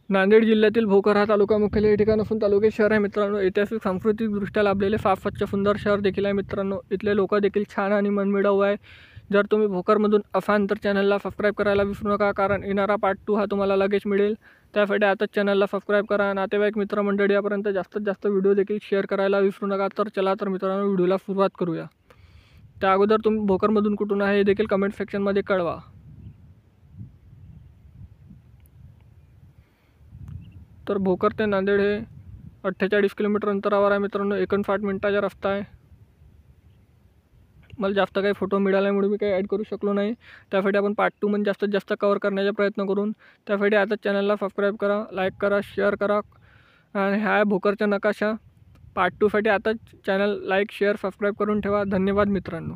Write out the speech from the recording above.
नांदेड जिल्ह्यातील भोकर हा तालुका मुख्यालय हे ठिकाण असून तालुक्याचे शहर आहे मित्रांनो. ऐतिहासिक सांस्कृतिकदृष्ट्या लाभलेले फार स्वच्छ सुंदर शहर देखील आहे मित्रांनो. इथले लोक देखील छान आणि मनमिळाऊ आहे. जर तुम्ही भोकरमधून असाल तर चॅनलला सबस्क्राईब करायला विसरू नका, कारण येणारा पार्ट 2 हा तुम्हाला लगेच मिळेल. त्यासाठी आताच चॅनलला सबस्क्राईब करा. नातेवाईक मित्रमंडळी यापर्यंत जास्तीत जास्त व्हिडिओ देखील शेअर करायला विसरू नका. तर चला तर मित्रांनो, व्हिडिओला सुरुवात करूया. त्या अगोदर तुम्ही भोकरमधून कुठून आहे हे देखील कमेंट सेक्शनमध्ये कळवा. तर भोकर ते नांदेड हे 48 किलोमीटर अंतरावर आहे मित्रांनो. 59 मिनिटाचा रस्ता आहे. मला जास्त काही फोटो मिळाल्यामुळे मी काही ॲड करू शकलो नाही. त्यासाठी आपण पार्ट 2 मध्ये जास्तीत जास्त कव्हर करण्याचा प्रयत्न करून. त्यासाठी आता चॅनलला सबस्क्राईब करा, लाईक करा, शेअर करा. आणि हा आहे भोकरचा नकाशा. पार्ट 2 साठी आता चॅनल लाईक, शेअर, सबस्क्राईब करून ठेवा. धन्यवाद मित्रांनो.